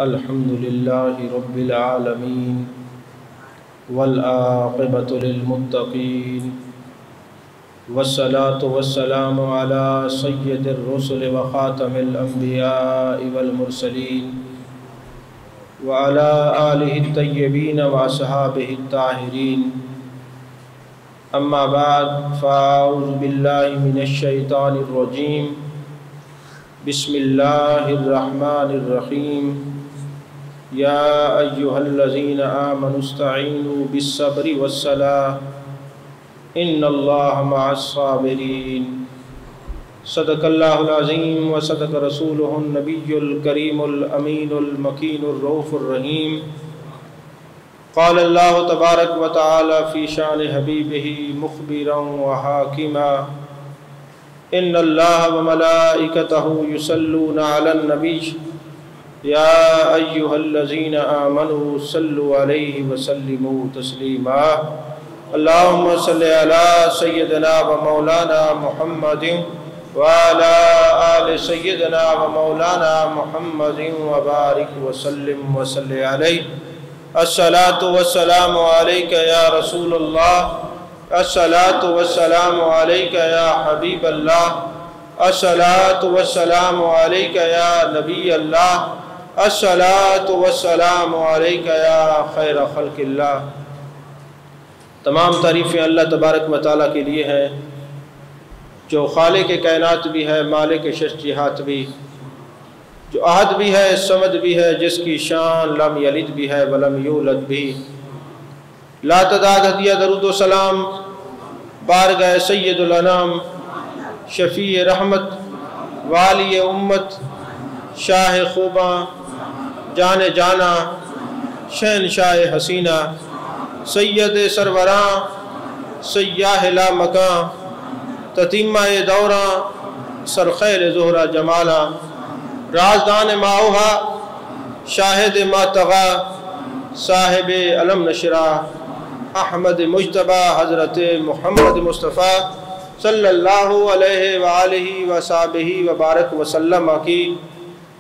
الحمد لله رب العالمين والعاقبة للمتقين والصلاة والسلام على سيد الرسل وخاتم الأنبياء والمرسلين وعلى آله الطيبين وأصحابه الطاهرين. أما بعد فأعوذ بالله من الشيطان الرجيم. بسم الله الرحمن الرحيم. يا أيها الذين آمنوا استعينوا بالصبر والصلاة إن الله مع الصابرين. صدق الله العظيم وصدق رسوله النبي الكريم الأمين المكين الرؤوف الرحيم. قال الله تبارك وتعالى في شان حبيبه مخبرا وحاكما إن الله وملائكته يصلون على النبي يا أيها الذين آمنوا صلوا عليه وسلموا تسليما. اللهم صل على سيدنا ومولانا محمد وعلى آل سيدنا ومولانا محمد وبارك وسلم وصل عليه. الصلاة والسلام عليك يا رسول الله. الصلاة والسلام عليك يا حبيب الله. الصلاة والسلام عليك يا نبي الله. الصلاة والسلام عليك يا خير خلق اللہ. تمام تعریفیں اللہ تبارک و تعالیٰ کے لیے ہیں جو خالق کائنات بھی ہے، مالک ششیہات بھی، جو احد بھی ہے، صمد بھی ہے، جس کی شان لم یلد بھی ہے ولم یولد بھی. لا تعداد ہدیہ درود و سلام بارگاہ سید الانام، شفیع رحمت، والی امت، شاہ خوباں، جان جانا، شہنشاہ حسینہ، سید سروراں، سیاہ لا مکاں، تتیمہ دوراں، سرخیر زہرہ جمالا، رازدان ماؤہا، شاہد ماتغا، صاحب علم نشرہ، احمد مجتبہ حضرت محمد مصطفیٰ صلی اللہ علیہ وآلہ وصحبہ وبارک وسلم کی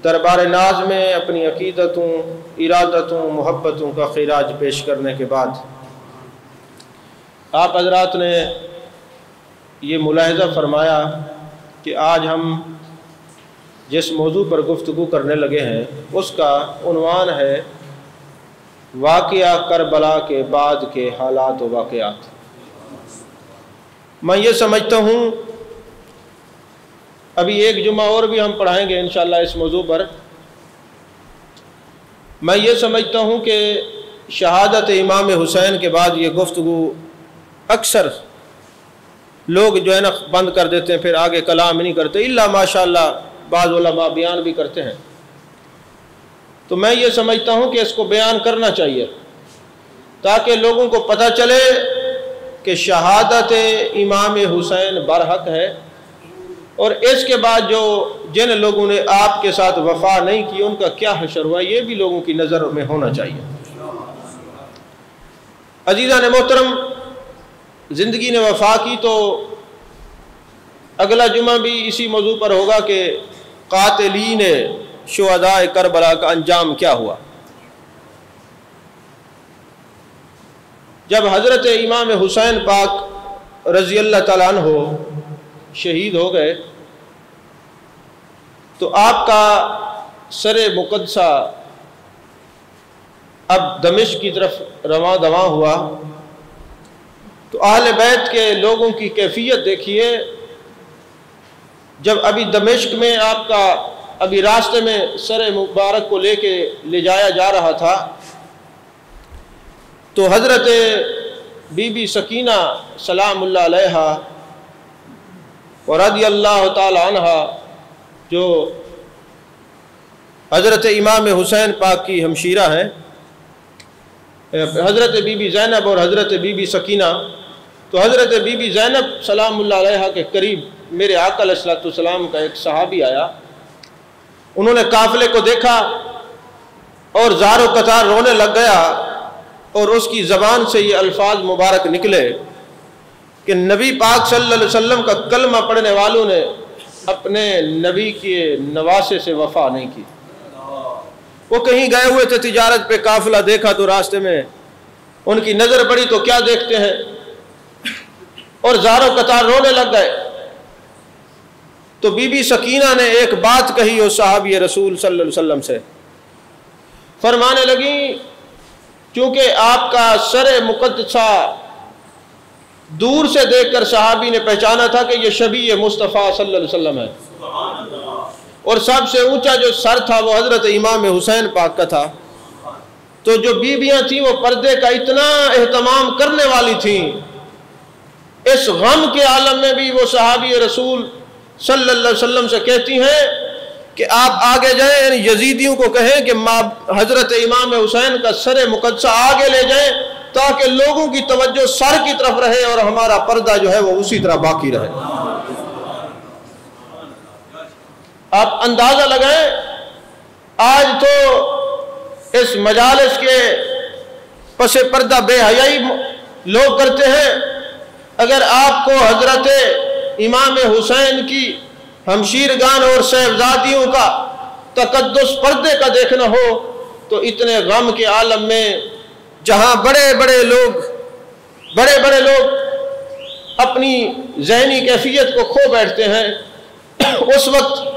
دربار ناز میں اپنی عقیدتوں، ارادتوں، محبتوں کا خراج پیش کرنے کے بعد آپ حضرات نے یہ ملاحظہ فرمایا کہ آج ہم جس موضوع پر گفتگو کرنے لگے ہیں اس کا عنوان ہے واقعہ کربلا کے بعد کے حالات و واقعات. میں یہ سمجھتا ہوں ابھی ایک جمعہ اور بھی ہم پڑھائیں گے انشاءاللہ اس موضوع پر. میں یہ سمجھتا ہوں کہ شہادت امام حسین کے بعد یہ گفتگو اکثر لوگ جو ہے نا بند کر دیتے ہیں، پھر آگے کلام نہیں کرتے، الا ماشاءاللہ بعض علماء بیان بھی کرتے ہیں. تو میں یہ سمجھتا ہوں کہ اس کو بیان کرنا چاہیے تاکہ لوگوں کو پتہ چلے کہ شہادت امام حسین برحق ہے، اور اس کے بعد جو جن لوگوں نے آپ کے ساتھ وفا نہیں کی ان کا کیا حشر ہوا، یہ بھی لوگوں کی نظر میں ہونا چاہیے. عزیزان محترم، زندگی نے وفا کی تو اگلا جمعہ بھی اسی موضوع پر ہوگا کہ قاتلین شہداء کربلا کا انجام کیا ہوا. جب حضرت امام حسین پاک رضی اللہ تعالیٰ عنہ شہید ہو گئے تو آپ کا سر مقدسہ اب دمشق کی طرف رواں دواں ہوا. تو اہل بیت کے لوگوں کی کیفیت دیکھیے. جب ابھی دمشق میں آپ کا ابھی راستے میں سر مبارک کو لے جایا جا رہا تھا تو حضرت بی بی سکینہ سلام اللہ علیہا اور رضی اللہ تعالی عنہ جو حضرت امام حسین پاک کی ہمشیرہ ہیں، حضرت بی بی زینب اور حضرت بی بی سکینہ، تو حضرت بی بی زینب سلام اللہ علیہا کے قریب میرے آقا علیہ الصلوۃ والسلام کا ایک صحابی آیا. انہوں نے قافلے کو دیکھا اور زار و قطار رونے لگ گیا، اور اس کی زبان سے یہ الفاظ مبارک نکلے کہ نبی پاک صلی اللہ علیہ وسلم کا کلمہ پڑھنے والوں نے اپنے نبی کے نواسے سے وفا نہیں کی. وہ کہیں گئے ہوئے تھے تجارت پہ، قافلہ دیکھا تو راستے میں ان کی نظر پڑی تو کیا دیکھتے ہیں، اور زاروں قطار رونے لگ گئے۔ تو بی بی سکینہ نے ایک بات کہی اس صحابی رسول صلی اللہ علیہ وسلم سے، فرمانے لگی چونکہ آپ کا سر مقدسہ دور سے دیکھ کر صحابی نے پہچانا تھا کہ یہ شبیہ مصطفیٰ صلی اللہ علیہ وسلم ہے، اور سب سے اونچا جو سر تھا وہ حضرت امام حسین پاک کا تھا۔ تو جو بیویاں تھیں وہ پردے کا اتنا اہتمام کرنے والی تھیں، اس غم کے عالم میں بھی وہ صحابی رسول صلی اللہ علیہ وسلم سے کہتی ہیں کہ آپ آگے جائیں، یعنی یزیدیوں کو کہیں کہ حضرت امام حسین کا سر مقدسہ آگے لے جائیں تاکہ لوگوں کی توجہ سر کی طرف رہے اور ہمارا پردہ جو ہے وہ اسی طرح باقی رہے۔ آپ اندازہ لگائیں، آج تو اس مجالس کے پس پردہ بے حیائی لوگ کرتے ہیں۔ اگر آپ کو حضرت امام حسین کی ہمشیرگان اور صاحبزادیوں کا تقدس پردے کا دیکھنا ہو تو اتنے غم کے عالم میں جہاں بڑے بڑے لوگ اپنی ذہنی کیفیت کو کھو بیٹھتے ہیں، اس وقت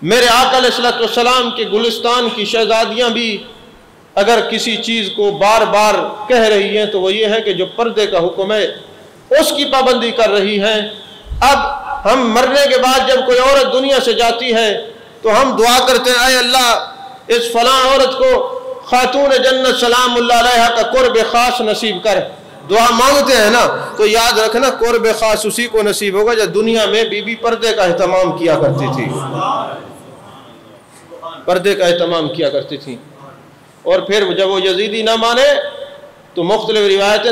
میرے آقا علیہ الصلوۃ والسلام کے گلستان کی شہزادیاں بھی اگر کسی چیز کو بار بار کہہ رہی ہیں تو وہ یہ ہے کہ جو پردے کا حکم ہے اس کی پابندی کر رہی ہیں۔ اب ہم مرنے کے بعد جب کوئی عورت دنیا سے جاتی ہے تو ہم دعا کرتے ہیں، اے اللہ اس فلاں عورت کو خاتون جنت سلام اللہ علیہا کا قرب خاص نصیب کر، دعا مانگتے ہیں نا، تو یاد رکھنا قرب خاص اسی کو نصیب ہوگا جو دنیا میں بی بی پردے کا اہتمام کیا کرتی تھی، پردے کا اہتمام کیا کرتی تھی۔ اور پھر جب وہ یزیدی نہ مانے تو مختلف روایتیں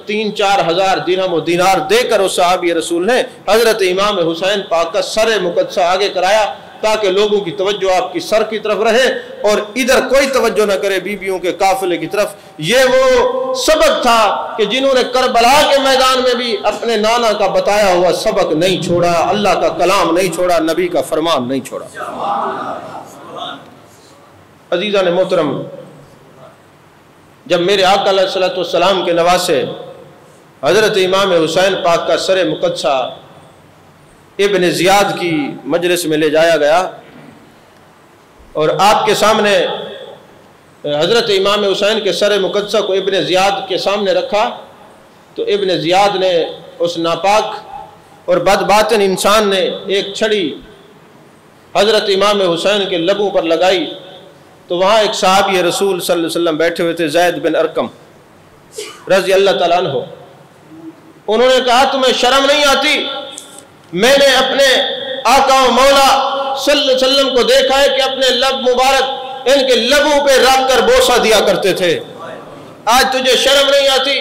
3-4 ہزار درہم و دینار دے کر اس صحابی رسول نے حضرت امام حسین پاک کا سر مقدسہ آگے کرایا تاکہ لوگوں کی توجہ آپ کی سر کی طرف رہے اور ادھر کوئی توجہ نہ کرے بیویوں کے قافلے کی طرف۔ یہ وہ سبق تھا کہ جنہوں نے کربلا کے میدان میں بھی اپنے نانا کا بتایا ہوا سبق نہیں چھوڑا، اللہ کا کلام نہیں چھوڑا، نبی کا فرمان نہیں چھوڑا۔ عزیزان محترم، جب میرے آقا علیہ الصلوۃ والسلام کے نواسے حضرت امام حسین پاک کا سر مقدسہ ابن زیاد کی مجلس میں لے جایا گیا اور آپ کے سامنے حضرت امام حسین کے سر مقدسہ کو ابن زیاد کے سامنے رکھا تو ابن زیاد نے اس ناپاک اور بدباطن انسان نے ایک چھڑی حضرت امام حسین کے لبوں پر لگائی تو وہاں ایک صحابی رسول صلی اللہ علیہ وسلم بیٹھے ہوئے تھے، زید بن ارقم رضی اللہ تعالیٰ عنہ۔ انہوں نے کہا تمہیں شرم نہیں آتی؟ میں نے اپنے آقا و مولا صلی اللہ علیہ وسلم کو دیکھا ہے کہ اپنے لب مبارک ان کے لبوں پہ رکھ کر بوسہ دیا کرتے تھے، آج تجھے شرم نہیں آتی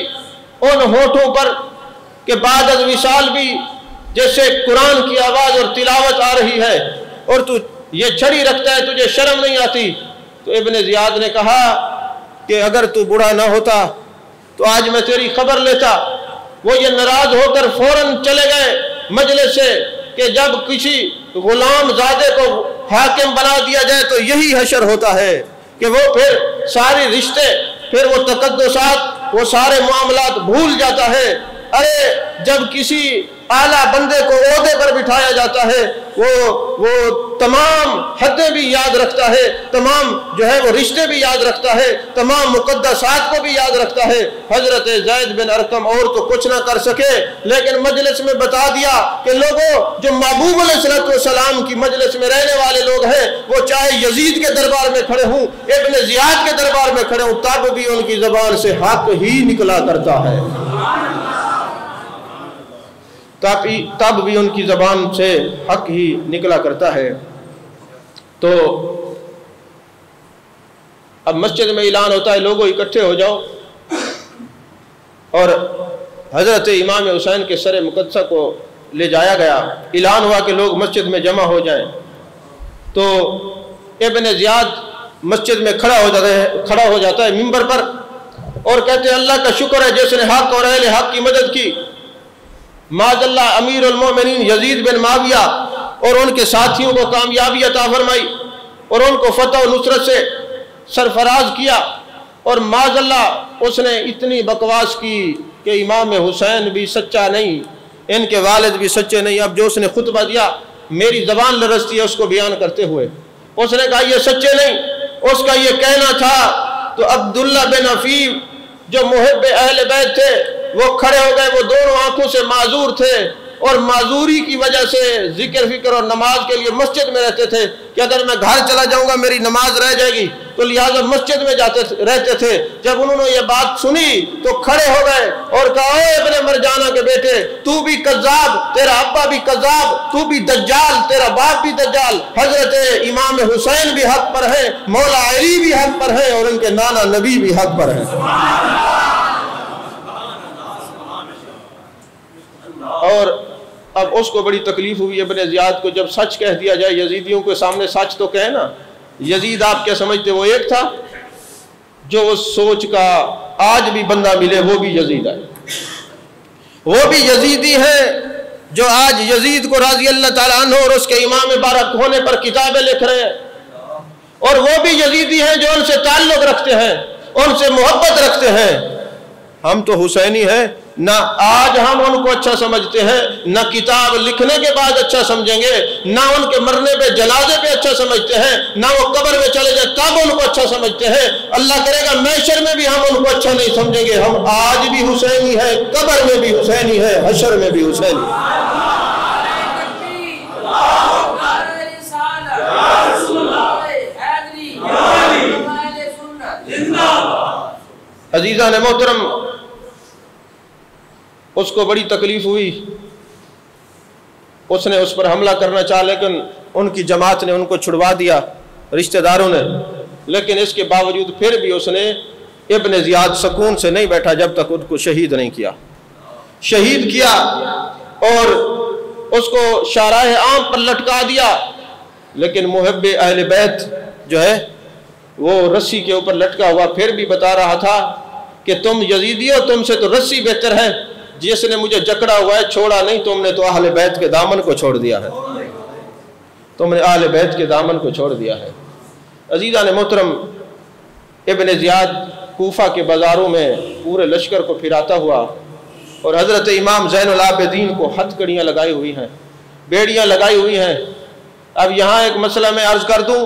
ان ہونٹوں پر کہ بعد از وصال بھی جیسے قرآن کی آواز اور تلاوت آ رہی ہے اور تو یہ چھڑی رکھتا ہے، تجھے شرم نہیں آتی؟ تو ابن زیاد نے کہا کہ اگر تو بوڑھا نہ ہوتا تو آج میں تیری خبر لیتا۔ وہ یہ ناراض ہو کر فوراً چلے گئے مجلس سے کہ جب کسی غلام زادے کو حاکم بنا دیا جائے تو یہی حشر ہوتا ہے کہ وہ پھر سارے رشتے، پھر وہ تقدسات، وہ سارے معاملات بھول جاتا ہے۔ ارے جب کسی اعلیٰ بندے کو عہدے پر بٹھایا جاتا ہے وہ تمام حدیں بھی یاد رکھتا ہے، تمام جو ہے وہ رشتے بھی یاد رکھتا ہے، تمام مقدسات کو بھی یاد رکھتا ہے۔ حضرت زید بن ارقم اور تو کچھ نہ کر سکے لیکن مجلس میں بتا دیا کہ لوگوں جو محبوب علیہ الصلوۃ والسلام کی مجلس میں رہنے والے لوگ ہیں وہ چاہے یزید کے دربار میں کھڑے ہوں، ابن زیاد کے دربار میں کھڑے ہوں، تب بھی ان کی زبان سے حق ہی نکلا کرتا ہے، تب بھی ان کی زبان سے حق ہی نکلا کرتا ہے۔ تو اب مسجد میں اعلان ہوتا ہے لوگوں اکٹھے ہو جاؤ، اور حضرت امام حسین کے سر مقدسہ کو لے جایا گیا، اعلان ہوا کہ لوگ مسجد میں جمع ہو جائیں۔ تو ابن زیاد مسجد میں کھڑا ہو جاتا ہے منبر پر اور کہتے ہیں اللہ کا شکر ہے جس نے حق اور اہل حق کی مدد کی، معاذ اللہ امیر المومنین یزید بن معاویہ اور ان کے ساتھیوں کو کامیابی عطا فرمائی۔ اور ان کو فتح و نصرت سے سرفراز کیا، اور معاذ اللہ اس نے اتنی بکواس کی کہ امام حسین بھی سچا نہیں، ان کے والد بھی سچے نہیں۔ اب جو اس نے خطبہ دیا میری زبان لرزتی ہے اس کو بیان کرتے ہوئے، اس نے کہا یہ سچے نہیں، اس کا یہ کہنا تھا۔ تو عبداللہ بن عفیف جو محب اہل بیت تھے وہ کھڑے ہو گئے، وہ دونوں آنکھوں سے معذور تھے، اور معذوری کی وجہ سے ذکر فکر اور نماز کے لیے مسجد میں رہتے تھے کہ اگر میں گھر چلا جاؤں گا میری نماز رہ جائے گی، تو لہٰذا مسجد میں رہتے تھے۔ جب انہوں نے یہ بات سنی تو کھڑے ہو گئے اور کہا اے ابن مرجانہ کے بیٹے، تو بھی کذاب، تیرا ابا بھی کذاب، تو بھی دجال، تیرا باپ بھی دجال۔ حضرت امام حسین بھی حق پر ہے، مولا علی بھی حق پر ہے، اور ان کے نانا نبی بھی حق پر ہے۔ اور اب اس کو بڑی تکلیف ہوئی ابن زیاد کو، جب سچ کہہ دیا جائے، یزیدیوں کے سامنے سچ تو کہے نا۔ یزید آپ کیا سمجھتے وہ ایک تھا؟ جو اس سوچ کا آج بھی بندہ ملے وہ بھی یزید ہے، وہ بھی یزیدی ہے جو آج یزید کو رضی اللہ تعالیٰ عنہ اور اس کے امام بارک ہونے پر کتابیں لکھ رہے ہیں، اور وہ بھی یزیدی ہیں جو ان سے تعلق رکھتے ہیں، ان سے محبت رکھتے ہیں۔ ہم تو حسینی ہیں، نہ آج ہم ان کو اچھا سمجھتے ہیں، نہ کتاب لکھنے کے بعد اچھا سمجھیں گے، نہ ان کے مرنے پہ جنازے پہ اچھا سمجھتے ہیں، نہ وہ قبر میں چلے جائیں تب ان کو اچھا سمجھتے ہیں۔ اللہ کرے گا محشر میں بھی ہم ان کو اچھا نہیں سمجھیں گے۔ ہم آج بھی حسینی ہیں، قبر میں بھی حسینی ہے، حشر میں بھی حسینی ہے۔ عزیزان محترم، اس کو بڑی تکلیف ہوئی، اس نے اس پر حملہ کرنا چاہا، لیکن ان کی جماعت نے ان کو چھڑوا دیا، رشتہ داروں نے۔ لیکن اس کے باوجود پھر بھی اس نے ابن زیاد سکون سے نہیں بیٹھا جب تک ان کو شہید نہیں کیا۔ شہید کیا اور اس کو شاہراہ عام پر لٹکا دیا، لیکن محب اہل بیت جو ہے وہ رسی کے اوپر لٹکا ہوا پھر بھی بتا رہا تھا کہ تم یزیدی ہو، تم سے تو رسی بہتر ہے، جس نے مجھے جکڑا ہوا ہے چھوڑا نہیں، تم نے تو اہل بیت کے دامن کو چھوڑ دیا ہے، تم نے اہل بیت کے دامن کو چھوڑ دیا ہے۔ عزیزان محترم، ابن زیاد کوفہ کے بازاروں میں پورے لشکر کو پھراتا ہوا، اور حضرت امام زین العابدین کو ہتھ کڑیاں لگائی ہوئی ہیں، بیڑیاں لگائی ہوئی ہیں۔ اب یہاں ایک مسئلہ میں عرض کر دوں،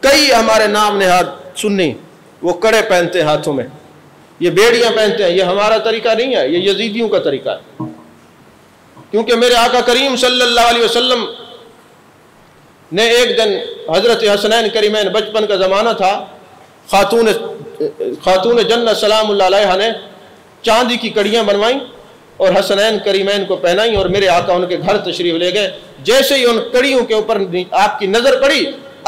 کئی ہمارے نام نہاد سنی وہ کڑے پہنتے ہیں ہاتھوں میں، یہ بیڑیاں پہنتے ہیں، یہ ہمارا طریقہ نہیں ہے، یہ یزیدیوں کا طریقہ ہے۔ کیونکہ میرے آقا کریم صلی اللہ علیہ وسلم نے ایک دن حضرت حسنین کریمین، بچپن کا زمانہ تھا، خاتون جنت سلام اللہ علیہ نے چاندی کی کڑیاں بنوائیں اور حسنین کریمین کو پہنائیں، اور میرے آقا ان کے گھر تشریف لے گئے۔ جیسے ہی ان کڑیوں کے اوپر آپ کی نظر پڑی،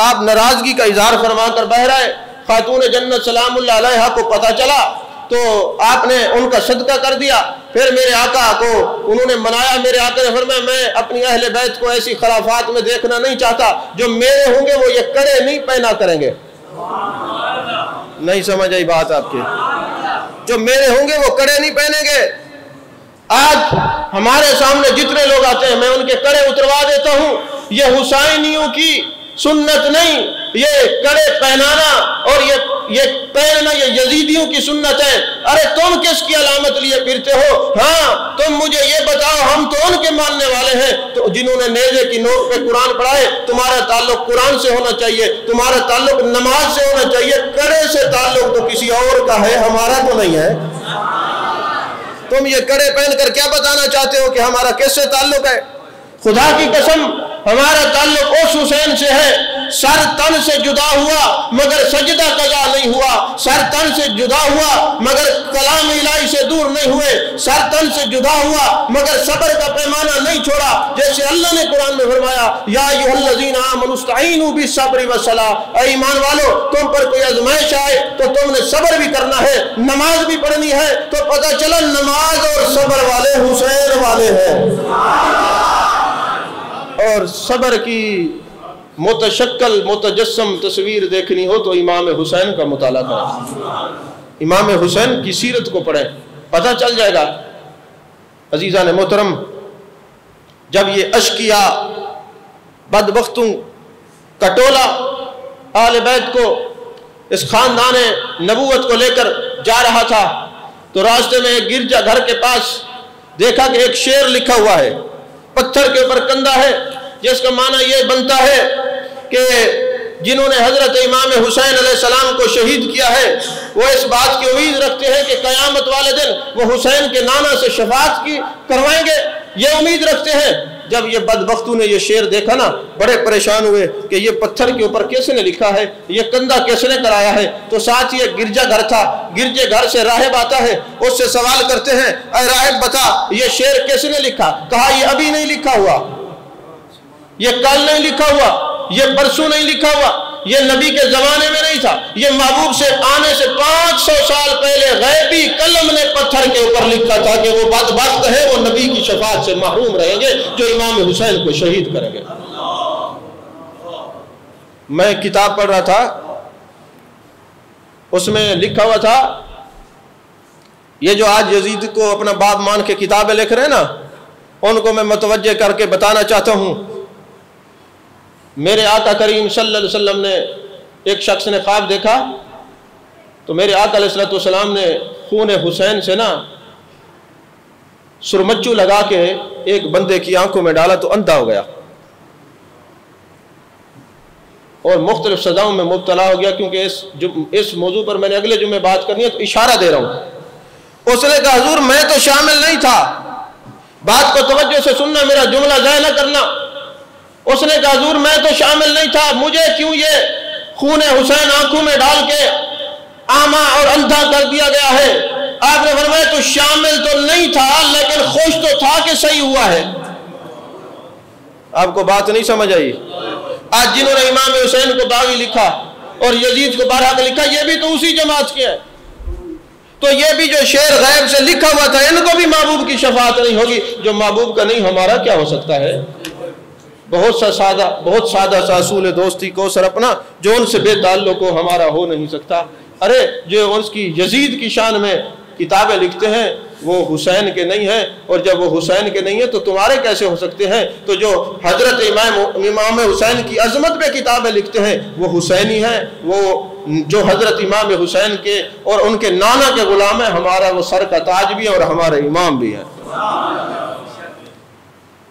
آپ ناراضگی کا اظہار فرما کر بہہ رہے۔ خاتون جنت سلام اللہ علیہ کو پتہ چلا تو آپ نے ان کا صدقہ کر دیا۔ پھر میرے آقا کو انہوں نے منایا، میرے آقا نے فرمایا میں اپنی اہل بیت کو ایسی خرافات میں دیکھنا نہیں چاہتا، جو میرے ہوں گے وہ یہ کڑے نہیں پہنا کریں گے۔ نہیں سمجھ آئی بات آپ کی؟ جو میرے ہوں گے وہ کڑے نہیں پہنیں گے۔ آج ہمارے سامنے جتنے لوگ آتے ہیں میں ان کے کڑے اتروا دیتا ہوں، یہ حسینیوں کی سنت نہیں، یہ کڑے پہنانا اور یہ پہننا یہ یزیدیوں کی سنت ہے۔ ارے تم کس کی علامت لیے پھرتے ہو؟ ہاں تم مجھے یہ بتاؤ، ہم تو ان کے ماننے والے ہیں تو جنہوں نے نیزے کی نوک پہ قرآن پڑھائے۔ تمہارا تعلق قرآن سے ہونا چاہیے، تمہارا تعلق نماز سے ہونا چاہیے، کڑے سے تعلق تو کسی اور کا ہے، ہمارا تو نہیں ہے۔ تم یہ کڑے پہن کر کیا بتانا چاہتے ہو کہ ہمارا کس سے تعلق ہے؟ خدا کی قسم ہمارا تعلق اس حسین سے ہے، سر تن سے جدا ہوا مگر سجدہ قضا نہیں ہوا، سر تن سے جدا ہوا مگر کلام الہی سے دور نہیں ہوئے، سر تن سے جدا ہوا مگر صبر کا پیمانہ نہیں چھوڑا۔ جیسے اللہ نے قرآن میں فرمایا یا ایھا الذین آمنوا استعینوا بالصبر والصلاۃ، اے ایمان والو تم پر کوئی آزمائش آئے تو تم نے صبر بھی کرنا ہے، نماز بھی پڑھنی ہے۔ تو پتہ چلا نماز اور صبر والے حسین والے ہیں۔ اور صبر کی متشکل متجسم تصویر دیکھنی ہو تو امام حسین کا مطالعہ کریں، امام حسین کی سیرت کو پڑھیں، پتہ چل جائے گا۔ عزیزان محترم، جب یہ اشقیاء بدبختوں کا ٹولہ اہل بیت کو، اس خاندان نبوت کو لے کر جا رہا تھا تو راستے میں ایک گرجا گھر کے پاس دیکھا کہ ایک شعر لکھا ہوا ہے، پتھر کے اوپر کندہ ہے، جس کا معنی یہ بنتا ہے کہ جنہوں نے حضرت امام حسین علیہ السلام کو شہید کیا ہے وہ اس بات کی امید رکھتے ہیں کہ قیامت والے دن وہ حسین کے نانا سے شفاعت کی کروائیں گے، یہ امید رکھتے ہیں۔ جب یہ بدبختوں نے یہ شعر دیکھا نا، بڑے پریشان ہوئے کہ یہ پتھر کے اوپر کس نے لکھا ہے، یہ کندہ کس نے کرایا ہے؟ تو ساتھ ہی ایک گرجا گھر تھا، گرجے گھر سے راہب آتا ہے، اس سے سوال کرتے ہیں، اے راہب بتا یہ شعر کس نے لکھا؟ کہا یہ ابھی نہیں لکھا ہوا، یہ کل نہیں لکھا ہوا، یہ برسوں نہیں لکھا ہوا، یہ نبی کے زمانے میں نہیں تھا، یہ محبوب سے آنے سے 500 سال پہلے غیبی قلم نے پتھر کے اوپر لکھا تھا کہ وہ بدبخت ہے، وہ نبی کی شفاعت سے محروم رہیں گے جو امام حسین کو شہید کریں گے۔ میں کتاب پڑھ رہا تھا، اس میں لکھا ہوا تھا، یہ جو آج یزید کو اپنا باپ مان کے کتابیں لکھ رہے ہیں نا، ان کو میں متوجہ کر کے بتانا چاہتا ہوں۔ میرے آقا کریم صلی اللہ علیہ وسلم نے، ایک شخص نے خواب دیکھا تو میرے آقا علیہ السلام نے خون حسین سے نا سرمچو لگا کے ایک بندے کی آنکھوں میں ڈالا تو اندھا ہو گیا اور مختلف سزاؤں میں مبتلا ہو گیا، کیونکہ اس موضوع پر میں نے اگلے جمعے بات کرنی ہے تو اشارہ دے رہا ہوں۔ اس نے کہا حضور میں تو شامل نہیں تھا، بات کو توجہ سے سننا، میرا جملہ ضائع نہ کرنا۔ اس نے کہا حضور میں تو شامل نہیں تھا، مجھے کیوں یہ خون حسین آنکھوں میں ڈال کے آما اور اندھا کر دیا گیا ہے؟ آپ نے فرمایا تو شامل تو نہیں تھا لیکن خوش تو تھا کہ صحیح ہوا ہے۔ آپ کو بات نہیں سمجھ آئی؟ آج جنہوں نے امام حسین کو باغی لکھا اور یزید کو بارحق لکھا، یہ بھی تو اسی جماعت کے ہیں، تو یہ بھی جو شعر غیب سے لکھا ہوا تھا ان کو بھی محبوب کی شفاعت نہیں ہوگی، جو محبوب کا نہیں ہمارا کیا ہو سکتا ہے؟ بہت سادہ سا اصول دوستی کو سر اپنا، جو ان سے بے تعلق ہو ہمارا ہو نہیں سکتا۔ ارے جو اس کی یزید کی شان میں کتابیں لکھتے ہیں وہ حسین کے نہیں ہیں، اور جب وہ حسین کے نہیں ہیں تو تمہارے کیسے ہو سکتے ہیں؟ تو جو حضرت امام حسین کی عظمت پہ کتابیں لکھتے ہیں وہ حسینی ہیں، وہ جو حضرت امام حسین کے اور ان کے نانا کے غلام ہیں، ہمارا وہ سر کا تاج بھی ہے اور ہمارے امام بھی ہیں۔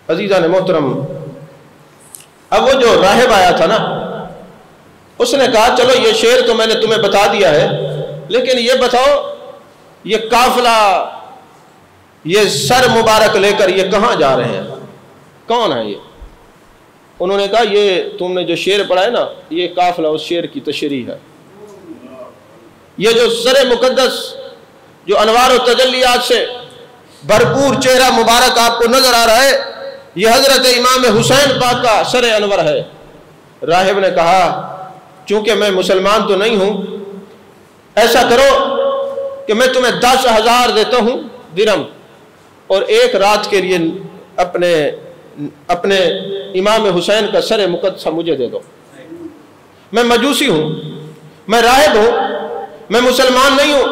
عزیزان محترم، اب وہ جو راہب آیا تھا نا، اس نے کہا چلو یہ شعر تو میں نے تمہیں بتا دیا ہے، لیکن یہ بتاؤ یہ قافلہ، یہ سر مبارک لے کر یہ کہاں جا رہے ہیں؟ کون ہے یہ؟ انہوں نے کہا یہ تم نے جو شعر پڑھا ہے نا، یہ قافلہ اس شعر کی تشریح ہے۔ یہ جو سر مقدس جو انوار و تجلیات سے بھرپور چہرہ مبارک آپ کو نظر آ رہا ہے، یہ حضرت امام حسین پاک کا سر انور ہے۔ راہب نے کہا چونکہ میں مسلمان تو نہیں ہوں، ایسا کرو کہ میں تمہیں 10,000 دیتا ہوں درہم، اور ایک رات کے لیے اپنے امام حسین کا سر مقدسہ مجھے دے دو۔ میں مجوسی ہوں، میں راہب ہوں، میں مسلمان نہیں ہوں،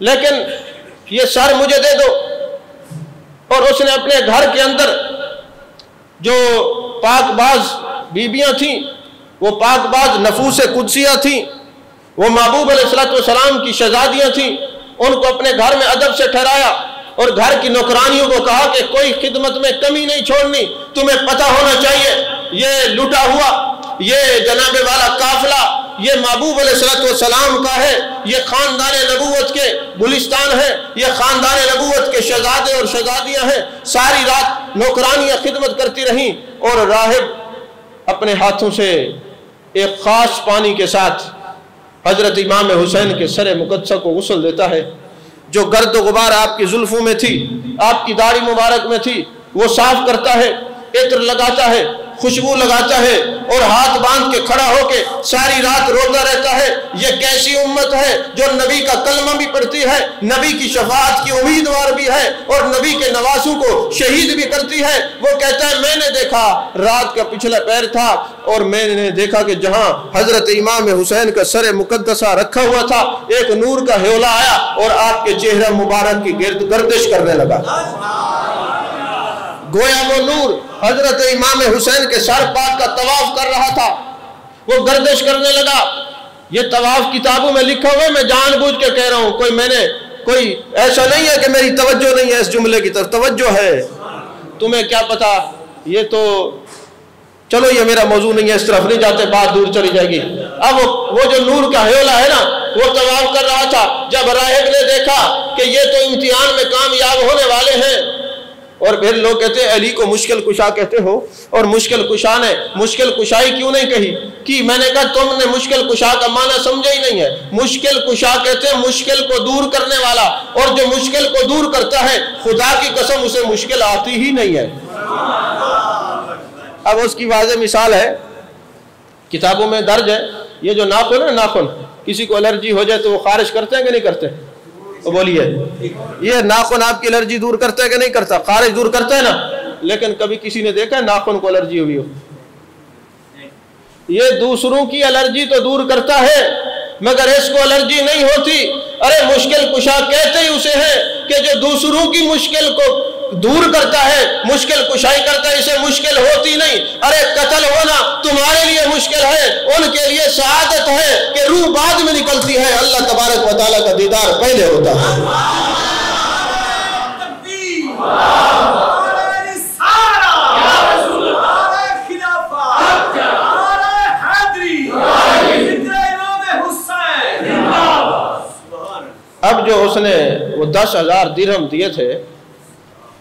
لیکن یہ سر مجھے دے دو۔ اور اس نے اپنے گھر کے اندر جو پاک باز بیبیاں تھیں، وہ پاک باز نفوس قدسیہ تھیں، وہ محبوب علیہ السلام کی شہزادیاں تھیں، ان کو اپنے گھر میں ادب سے ٹھہرایا اور گھر کی نوکرانیوں کو کہا کہ کوئی خدمت میں کمی نہیں چھوڑنی، تمہیں پتہ ہونا چاہیے یہ لٹا ہوا، یہ جناب والا قافلہ یہ محبوب علیہ السلام کا ہے، یہ خاندان نبوت کے گلستان ہے، یہ خاندان نبوت کے شہزادے اور شہزادیاں ہیں۔ ساری رات نوکرانیاں خدمت کرتی رہیں، اور راہب اپنے ہاتھوں سے ایک خاص پانی کے ساتھ حضرت امام حسین کے سر مقدسہ کو غسل دیتا ہے۔ جو گرد و غبار آپ کی زلفوں میں تھی، آپ کی داڑھی مبارک میں تھی، وہ صاف کرتا ہے، عطر لگاتا ہے، خوشبو لگاتا ہے، اور ہاتھ باندھ کے کھڑا ہو کے ساری رات روتا رہتا ہے۔ یہ کیسی امت ہے جو نبی کا کلمہ بھی پڑھتی ہے، نبی کی شفاعت کی امیدوار بھی ہے، اور نبی کے نواسوں کو شہید بھی کرتی ہے۔ وہ کہتا ہے میں نے دیکھا رات کا پچھلا پیر تھا، اور میں نے دیکھا کہ جہاں حضرت امام حسین کا سر مقدسہ رکھا ہوا تھا، ایک نور کا ہیولا آیا اور آپ کے چہرہ مبارک کی گردش کرنے لگا۔ گویا وہ نور حضرت امام حسین کے سر پاک کا طواف کر رہا تھا، وہ گردش کرنے لگا. یہ طواف کتابوں میں لکھا ہوا ہے، میں جان بوجھ کے کہہ رہا ہوں، کوئی ایسا نہیں ہے کہ میری توجہ نہیں ہے اس جملے کی طرف، توجہ ہے. تمہیں کیا پتا، یہ تو چلو یہ میرا موضوع نہیں ہے، اس طرف نہیں جاتے، بات دور چلی جائے گی. اب وہ جو نور کا ہیولا ہے نا، وہ طواف کر رہا تھا. جب راہب نے دیکھا کہ یہ تو امتحان میں کامیاب ہونے والے ہیں، اور پھر لوگ کہتے ہیں علی کو مشکل کشا کہتے ہو، اور مشکل کشا نے مشکل کشائی کیوں نہیں کہی کہ میں نے کہا تم نے مشکل کشا کا معنی سمجھا ہی نہیں ہے. مشکل کشا کہتے ہیں مشکل کو دور کرنے والا، اور جو مشکل کو دور کرتا ہے خدا کی قسم اسے مشکل آتی ہی نہیں ہے. اب اس کی واضح مثال ہے، کتابوں میں درج ہے، یہ جو ناخن ہے، ناخن کسی کو الرجی ہو جائے تو وہ خارج کرتے ہیں کہ نہیں کرتے؟ بولیے، یہ ناخن آپ کی الرجی دور کرتا ہے کہ نہیں کرتا؟ خارج دور کرتا ہے نا. لیکن کبھی کسی نے دیکھا ہے ناخن کو الرجی ہوئی ہو؟ یہ دوسروں کی الرجی تو دور کرتا ہے مگر اس کو الرجی نہیں ہوتی. ارے مشکل کشا کہتے ہی اسے ہے کہ جو دوسروں کی مشکل کو دور کرتا ہے، مشکل کشائی کرتا ہے، اسے مشکل ہوتی نہیں. ارے قتل ہونا تمہارے لیے مشکل ہے، ان کے لیے سعادت ہے کہ روح بعد میں نکلتی ہے، اللہ تبارک و تعالیٰ کا دیدار پہلے ہوتا ہے. اب جو اس نے وہ 10,000 درہم دیے تھے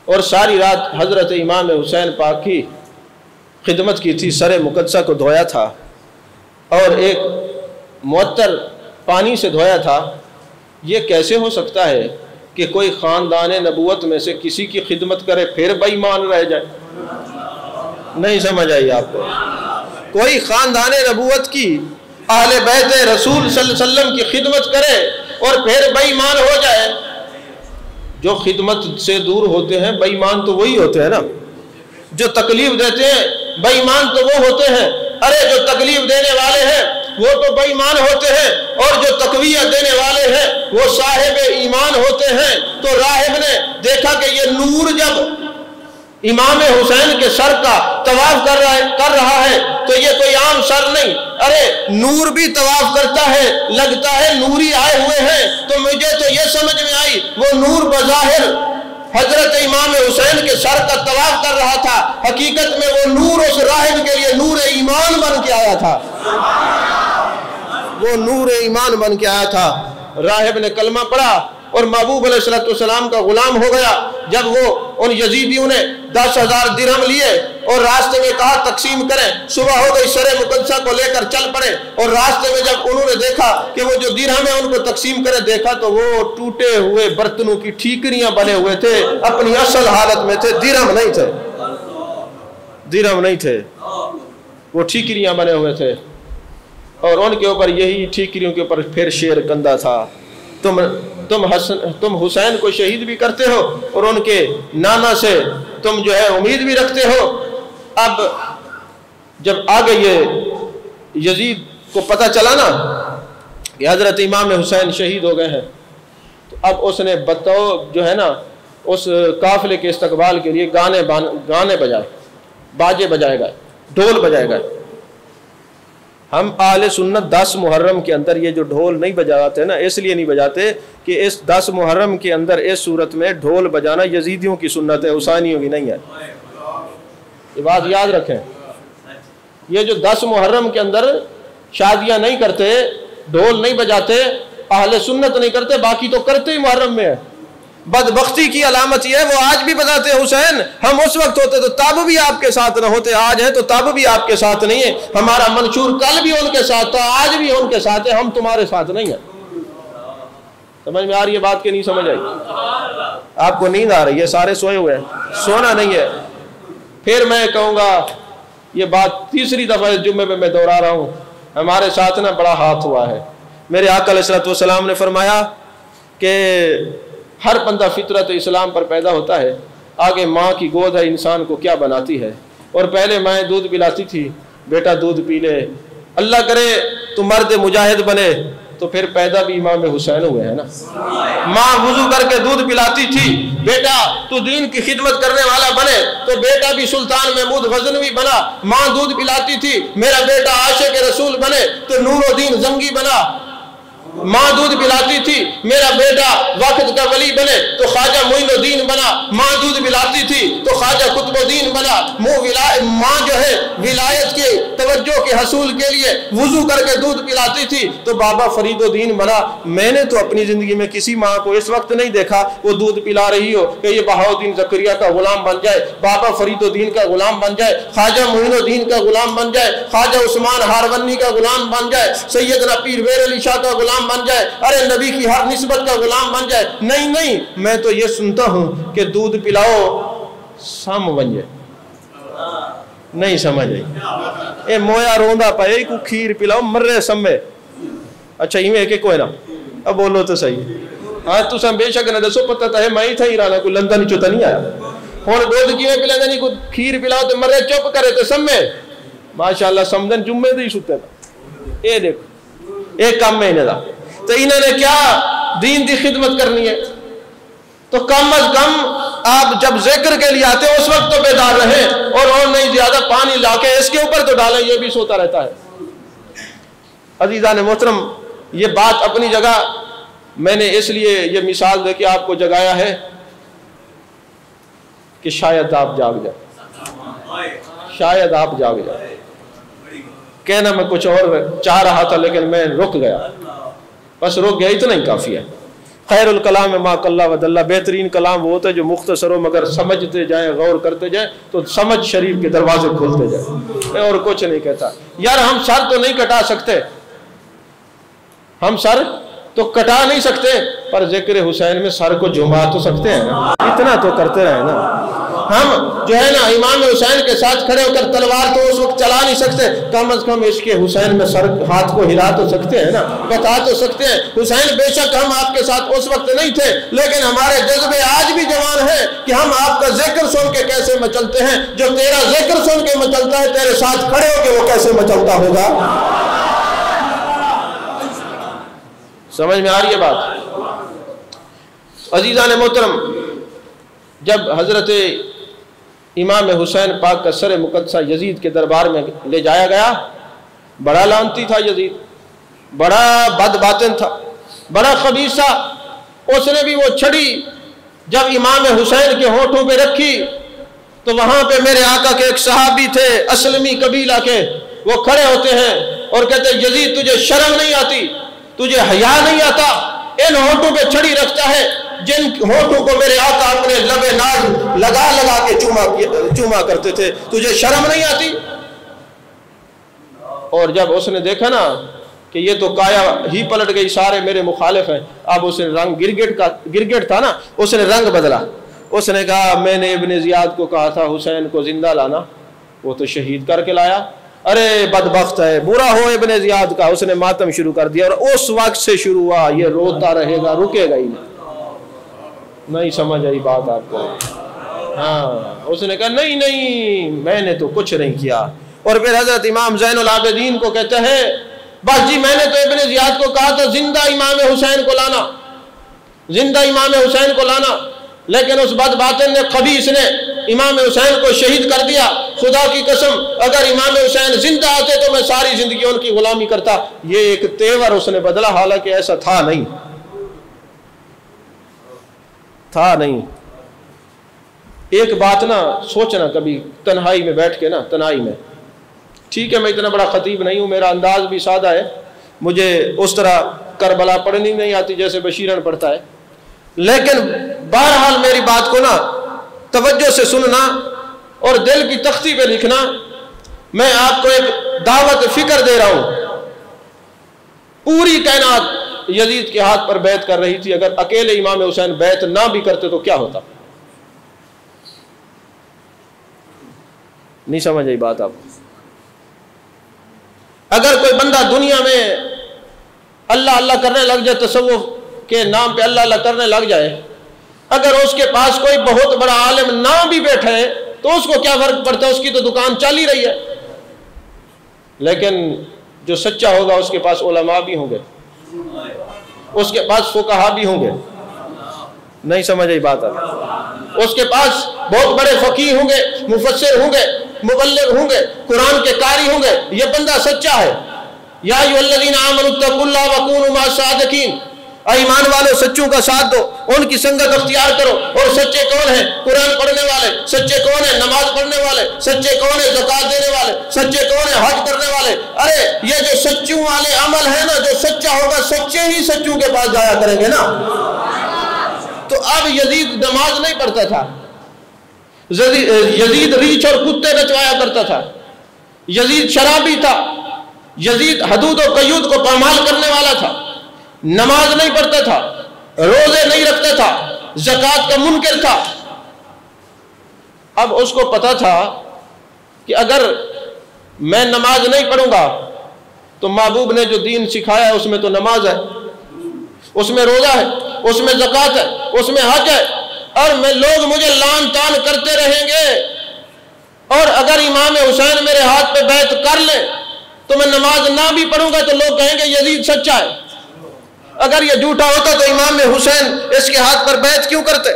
اور ساری رات حضرت امام حسین پاک کی خدمت کی تھی، سر مقدسہ کو دھویا تھا اور ایک معطر پانی سے دھویا تھا. یہ کیسے ہو سکتا ہے کہ کوئی خاندان نبوت میں سے کسی کی خدمت کرے پھر بے ایمان رہ جائے؟ نہیں سمجھ آئی آپ کو؟ کوئی خاندان نبوت کی، اہل بیت رسول صلی اللہ علیہ وسلم کی خدمت کرے اور پھر بے ایمان ہو جائے. جو خدمت سے دور ہوتے ہیں بے ایمان تو وہی ہوتے ہیں نا، جو تکلیف دیتے ہیں بے ایمان تو وہ ہوتے ہیں. ارے جو تکلیف دینے والے ہیں وہ تو بے ایمان ہوتے ہیں، اور جو تقویت دینے والے ہیں وہ صاحب ایمان ہوتے ہیں. تو راہب نے دیکھا کہ یہ نور جب امام حسین کے سر کا طواف کر رہا ہے تو یہ کوئی عام سر نہیں. ارے نور بھی طواف کرتا ہے، لگتا ہے نوری آئے ہوئے ہیں. تو مجھے تو یہ سمجھ میں آئی وہ نور بظاہر حضرت امام حسین کے سر کا طواف کر رہا تھا، حقیقت میں وہ نور اس راہب کے لیے نور ایمان بن کے آیا تھا. وہ نور ایمان بن کے آیا تھا. راہب نے کلمہ پڑھا اور محبوب علیہ السلام کا غلام ہو گیا. جب وہ ان یزیدیوں نے 10,000 درہم لیے اور راستے میں کہا تقسیم کریں، صبح ہو گئی، سر مقدسہ کو لے کر چل پڑے. اور راستے میں جب انہوں نے دیکھا کہ وہ جو درہم ہے ان کو تقسیم کرے، دیکھا تو وہ ٹوٹے ہوئے برتنوں کی ٹھیکریاں بنے ہوئے تھے، اپنی اصل حالت میں تھے، درہم نہیں تھے، درہم نہیں تھے، وہ ٹھیکریاں بنے ہوئے تھے. اور ان کے اوپر یہی ٹھیکریوں کے اوپر پھر شیر کندہ تھا. تم حسین کو شہید بھی کرتے ہو اور ان کے نانا سے تم جو ہے امید بھی رکھتے ہو. اب جب آگے یہ یزید کو پتہ چلا نا کہ حضرت امام حسین شہید ہو گئے ہیں، تو اب اس نے جو ہے نا اس قافلے کے استقبال کے لیے گانے بجائے، باجے بجائے گئے، ڈھول بجائے گئے. ہم اہل سنت 10 محرم کے اندر یہ جو ڈھول نہیں بجاتے نا، اس لیے نہیں بجاتے کہ اس 10 محرم کے اندر اس صورت میں ڈھول بجانا یزیدیوں کی سنت ہے، حسینیوں کی نہیں ہے. یہ بات یاد رکھیں. یہ جو 10 محرم کے اندر شادیاں نہیں کرتے، ڈھول نہیں بجاتے، اہل سنت نہیں کرتے، باقی تو کرتے ہی محرم میں ہے. بدبختی کی علامت یہ ہے وہ آج بھی بتاتے ہیں حسین ہم اس وقت ہوتے تو تب بھی آپ کے ساتھ نہ ہوتے، آج ہے تو تب بھی آپ کے ساتھ نہیں ہے. ہمارا منشور کل بھی ان کے ساتھ تھا، آج بھی ان کے ساتھ ہے، ہم تمہارے ساتھ نہیں ہیں. سمجھ میں آ رہی ہے بات کہ نہیں سمجھ آئی؟ آپ کو نیند آ رہی ہے؟ سارے سوئے ہوئے ہیں، سونا نہیں ہے. پھر میں کہوں گا یہ بات تیسری دفعہ اس جمعے پہ میں دوہرا رہا ہوں، ہمارے ساتھ نا بڑا ہاتھ ہوا ہے. میرے آقا علیہ السلام نے فرمایا کہ ہر بندہ فطرت اسلام پر پیدا ہوتا ہے، آگے ماں کی گود ہے انسان کو کیا بناتی ہے. اور پہلے ماں دودھ پلاتی تھی، بیٹا دودھ پی لے، اللہ کرے تو مرد مجاہد بنے، تو پھر پیدا بھی امام حسین ہوئے ہیں نا. ماں وضو کر کے دودھ پلاتی تھی, بیٹا تو دین کی خدمت کرنے والا بنے, تو بیٹا بھی سلطان محمود غزنوی بنا. ماں دودھ پلاتی تھی, میرا بیٹا عاشق رسول بنے تو نور الدین زنگی بنا. ماں دودھ پلاتی تھی, میرا بیٹا وقت کا ولی بنے تو خواجہ معین الدین بنا. ماں دودھ پلاتی تھی تو خواجہ قطب الدین بنا. ماں جو ہے ولایت کے توجہ کے حصول کے لیے وضو کر کے دودھ پلاتی تھی تو بابا فرید الدین بنا. میں نے تو اپنی زندگی میں کسی ماں کو اس وقت نہیں دیکھا وہ دودھ پلا رہی ہو کہ یہ بہاؤدین زکریا کا غلام بن جائے, بابا فرید الدین کا غلام بن جائے, خواجہ معین الدین کا غلام بن جائے, خواجہ عثمان ہارونی کا غلام بن جائے, سیدنا پیر ویر علی شاہ کا غلام بن جائے, ارے نبی کی ہر نسبت کا غلام بن جائے. نہیں نہیں, میں تو یہ سنتا ہوں کہ دودھ پلاؤ سم بن جائے. نہیں سمجھ آئی, اے مویا روندا پائے کو کھیر پلاؤ مرے سمے. اچھا ایویں کہ کوئی نہ اب بولو تو صحیح. ہاں تساں بے شک نہ دسو پتہ تو ہے میں ہی تھا ہی رانا کوئی لندن چوتا نہیں آیا. ہن دودھ کیویں پلاندے نہیں, کوئی کھیر پلاؤ تو مرے چپ کرے تو سمے. ماشاءاللہ سمجھن جمعے دی ستے تھا. اے دیکھو ایک کام میں انہاں دا تو انہوں نے کیا دین دی خدمت کرنی ہے تو کم از کم آپ جب ذکر کے لیے آتے ہیں اس وقت تو بیدار رہیں, اور نہیں زیادہ پانی لا کے اس کے اوپر تو ڈالیں, یہ بھی سوتا رہتا ہے. عزیزان محترم, یہ بات اپنی جگہ میں نے اس لیے یہ مثال دے کے آپ کو جگایا ہے کہ شاید آپ جاگ جائیں, شاید آپ جاگ جائیں. کہنا میں کچھ اور چاہ رہا تھا لیکن میں رک گیا, بس رک گیا, اتنا ہی کافی ہے. خیر الکلام ما قل و دل, بہترین کلام وہ ہوتا ہے جو مختصر ہو مگر سمجھتے جائیں, غور کرتے جائیں تو سمجھ شریف کے دروازے کھولتے جائیں. میں اور کچھ نہیں کہتا. یار ہم سر تو نہیں کٹا سکتے, ہم سر تو کٹا نہیں سکتے, پر ذکر حسین میں سر کو جھما تو سکتے ہیں نا, اتنا تو کرتے رہے نا. ہم جو ہے نا امام حسین کے ساتھ کھڑے ہو کر تلوار تو اس وقت چلا نہیں سکتے, کم از کم عشق حسین میں سر ہاتھ کو ہلا تو سکتے ہیں نا, بتا تو سکتے ہیں. حسین بے شک ہم آپ کے ساتھ اس وقت نہیں تھے, لیکن ہمارے جذبے آج بھی جوان ہیں کہ ہم آپ کا ذکر سن کے کیسے مچلتے ہیں. جو تیرا ذکر سن کے مچلتا ہے تیرے ساتھ کھڑے ہو کے وہ کیسے مچلتا ہوگا. سمجھ میں آ رہی ہے بات. عزیزان محترم, جب حضرت امام حسین پاک کا سر مقدسہ یزید کے دربار میں لے جایا گیا, بڑا لعنتی تھا یزید, بڑا بد باطن تھا, بڑا خبیث تھا. اس نے بھی وہ چھڑی جب امام حسین کے ہونٹوں پہ رکھی تو وہاں پہ میرے آقا کے ایک صحابی تھے اسلمی قبیلہ کے, وہ کھڑے ہوتے ہیں اور کہتے ہیں یزید تجھے شرم نہیں آتی, تجھے حیا نہیں آتا, ان ہونٹوں پہ چھڑی رکھتا ہے جن ہونٹوں کو میرے آقا اپنے لب ناز لگا لگا کے چوما کرتے تھے, تجھے شرم نہیں آتی. اور جب اس نے دیکھا نا کہ یہ تو کایا ہی پلٹ گئی, سارے میرے مخالف ہیں, اب اس نے رنگ گرگٹ تھا نا, اس نے رنگ بدلا. اس نے کہا میں نے ابن زیاد کو کہا تھا حسین کو زندہ لانا, وہ تو شہید کر کے لایا. ارے بدبخت ہے, برا ہو ابن زیاد کا. اس نے ماتم شروع کر دیا اور اس وقت سے شروع ہوا یہ روتا رہے گا, رکے گا ہی نہیں. سمجھ آئی بات آپ کو. ہاں اس نے کہا نہیں نہیں میں نے تو کچھ نہیں کیا. اور پھر حضرت امام زین العابدین کو کہتے ہیں بس جی میں نے تو ابن زیاد کو کہا تھا زندہ امام حسین کو لانا, زندہ امام حسین کو لانا, لیکن اس بد باطن نے خبیث نے امام حسین کو شہید کر دیا. خدا کی قسم اگر امام حسین زندہ آتے تو میں ساری زندگی ان کی غلامی کرتا. یہ ایک تیور اس نے بدلا, حالانکہ ایسا تھا نہیں, تھا نہیں. ایک بات نا سوچنا کبھی تنہائی میں بیٹھ کے نا, تنہائی میں, ٹھیک ہے میں اتنا بڑا خطیب نہیں ہوں, میرا انداز بھی سادہ ہے, مجھے اس طرح کربلا پڑھنی نہیں آتی جیسے بشیرن پڑھتا ہے, لیکن بہرحال میری بات کو نا توجہ سے سننا اور دل کی تختی پہ لکھنا. میں آپ کو ایک دعوت فکر دے رہا ہوں. پوری کائنات یزید کے ہاتھ پر بیعت کر رہی تھی, اگر اکیلے امام حسین بیعت نہ بھی کرتے تو کیا ہوتا. نہیں سمجھ آئی بات آپ کو. اگر کوئی بندہ دنیا میں اللہ اللہ کرنے لگ جائے, تصوف کے نام پہ اللہ اللہ کرنے لگ جائے, اگر اس کے پاس کوئی بہت بڑا عالم نہ بھی بیٹھے تو اس کو کیا فرق پڑتا ہے, اس کی تو دکان چل ہی رہی ہے. لیکن جو سچا ہوگا اس کے پاس علماء بھی ہوں گے, اس کے پاس فقہا بھی ہوں گے، نہیں سمجھ آئی بات آپ، اس کے پاس بہت بڑے فقیہ ہوں گے، مفسر ہوں گے، مبلغ ہوں گے، قرآن کے قاری ہوں گے، یہ بندہ سچا ہے۔ یا ایھا الذین آمنوا اتقوا اللہ وکونوا مع الصادقین، ایمان والو سچوں کا ساتھ دو، ان کی سنگت اختیار کرو۔ اور سچے کون ہیں؟ قرآن پڑھنے والے۔ سچے کون ہیں؟ نماز پڑھنے والے۔ سچے کون ہیں؟ زکوٰۃ دینے والے۔ سچے کون ہیں؟ حج کرنے والے۔ ارے یہ جو سچوں والے عمل ہے نا، جو سچا ہوگا سچے ہی سچوں کے پاس جایا کریں گے نا۔ تو اب یزید نماز نہیں پڑھتا تھا، یزید ریچھ اور کتے نچوایا کرتا تھا، یزید شرابی تھا، یزید حدود و قیود کو پامال کرنے والا تھا، نماز نہیں پڑھتا تھا، روزے نہیں رکھتا تھا، زکوٰۃ کا منکر تھا۔ اب اس کو پتا تھا کہ اگر میں نماز نہیں پڑھوں گا تو محبوب نے جو دین سکھایا ہے اس میں تو نماز ہے، اس میں روزہ ہے، اس میں زکوٰۃ ہے، اس میں حج ہے، اور لوگ مجھے لان تان کرتے رہیں گے، اور اگر امام حسین میرے ہاتھ پہ بیعت کر لیں تو میں نماز نہ بھی پڑھوں گا تو لوگ کہیں گے یزید سچا ہے۔ اگر یہ جھوٹا ہوتا تو امام حسین اس کے ہاتھ پر بیعت کیوں کرتے؟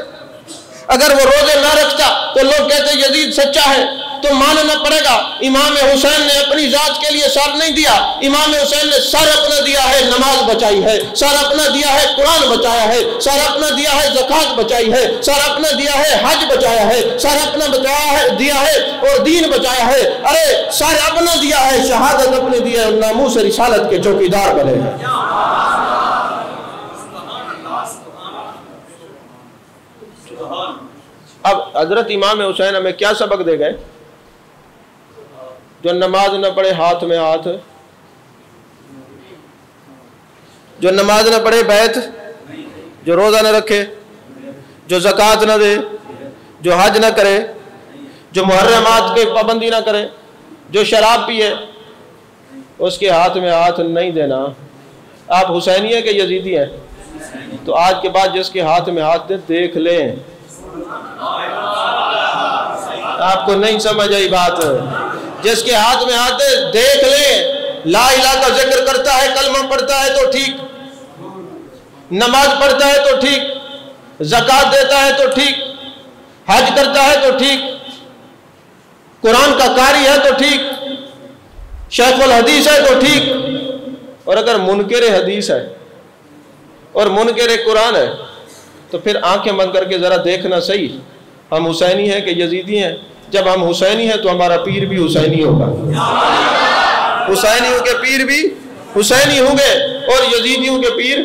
اگر وہ روزے نہ رکھتا تو لوگ کہتے یزید سچا ہے۔ تو ماننا پڑے گا امام حسین نے اپنی ذات کے لیے سر نہیں دیا، امام حسین نے سر اپنا دیا ہے، نماز بچائی ہے، سر اپنا دیا ہے، قرآن بچایا ہے، سر اپنا دیا ہے، زکوٰۃ بچائی ہے، سر اپنا دیا ہے، حج بچایا ہے، سر اپنا بچایا ہے، دیا ہے اور دین بچایا ہے۔ ارے سر اپنا دیا ہے، شہادت اپنے دیا ہے، ناموس رسالت کے چوکیدار بنے ہیں۔ اب حضرت امام حسین ہمیں کیا سبق دے گئے؟ جو نماز نہ پڑھے ہاتھ میں ہاتھ، جو نماز نہ پڑھے بیعت، جو روزہ نہ رکھے، جو زکوٰۃ نہ دے، جو حج نہ کرے، جو محرمات کی پابندی نہ کرے، جو شراب پیے، اس کے ہاتھ میں ہاتھ نہیں دینا۔ آپ حسینی ہیں کہ یزیدی ہیں؟ تو آج کے بعد جس کے ہاتھ میں ہاتھ دیں دیکھ لیں۔ آپ کو نہیں سمجھ آئی بات؟ جس کے ہاتھ میں ہاتھ دے دیکھ لیں، لا الہ کا ذکر کرتا ہے، کلمہ پڑھتا ہے تو ٹھیک، نماز پڑھتا ہے تو ٹھیک، زکوٰۃ دیتا ہے تو ٹھیک، حج کرتا ہے تو ٹھیک، قرآن کا قاری ہے تو ٹھیک، شیخ الحدیث ہے تو ٹھیک۔ اور اگر منکر حدیث ہے اور منکر قرآن ہے تو پھر آنکھیں بند کر کے ذرا دیکھنا صحیح، ہم حسینی ہیں کہ یزیدی ہیں؟ جب ہم حسینی ہیں تو ہمارا پیر بھی حسینی ہوگا، حسینیوں کے پیر بھی حسینی ہوں گے اور یزیدیوں کے پیر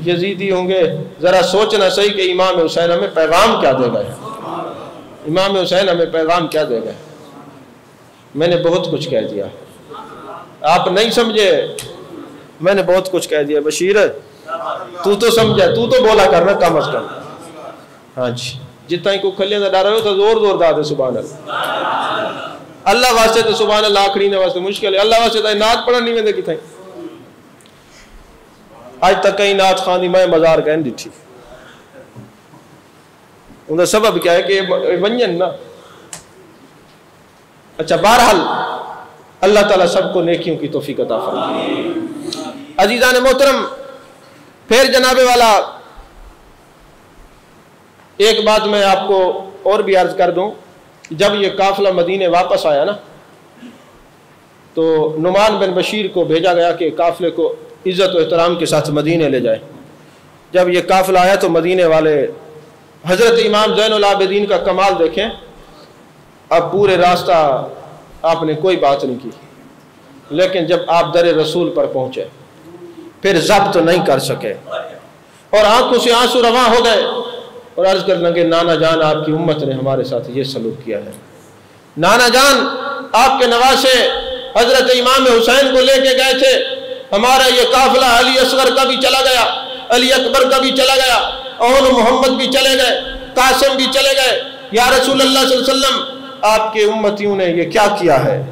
یزیدی ہوں گے۔ ذرا سوچنا صحیح کہ امام حسین ہمیں پیغام کیا دے گئے، امام حسین ہمیں پیغام کیا دے گئے۔ میں نے بہت کچھ کہہ دیا، آپ نہیں سمجھے، میں نے بہت کچھ کہہ دیا۔ بشیر تو سمجھا، تو بولا کرنا کم از کم۔ ہاں جی، جتنا ہی کو کھلیاں دا ڈر ہو تو زور زور دا دے سبحان اللہ۔ اللہ واسطے تو سبحان اللہ آخری نے واسطے مشکل ہے، اللہ واسطے تو نعت پڑھنی میں دے کی تھیں۔ آج تک کہیں نعت خان دی میں مزار کہن دیٹھی، ان کا سبب کیا ہے کہ ونجن نا۔ اچھا بہرحال اللہ تعالیٰ سب کو نیکیوں کی توفیق عطا فرمائے۔ عزیزان محترم، پھر جناب والا ایک بات میں آپ کو اور بھی عرض کر دوں، جب یہ قافلہ مدینے واپس آیا نا تو نعمان بن بشیر کو بھیجا گیا کہ قافلے کو عزت و احترام کے ساتھ مدینے لے جائے۔ جب یہ قافلہ آیا تو مدینے والے حضرت امام زین العابدین کا کمال دیکھیں، اب پورے راستہ آپ نے کوئی بات نہیں کی، لیکن جب آپ در رسول پر پہنچے پھر ضبط نہیں کر سکے اور آنکھوں سے آنسو رواں ہو گئے اور عرض کرنے لگے نانا جان آپ کی امت نے ہمارے ساتھ یہ سلوک کیا ہے۔ نانا جان آپ کے نواسے حضرت امام حسین کو لے کے گئے تھے، ہمارا یہ قافلہ علی اصغر کا بھی چلا گیا، علی اکبر کا بھی چلا گیا، اور محمد بھی چلے گئے، قاسم بھی چلے گئے، یا رسول اللہ صلی اللہ علیہ وسلم آپ کے امتیوں نے یہ کیا کیا ہے؟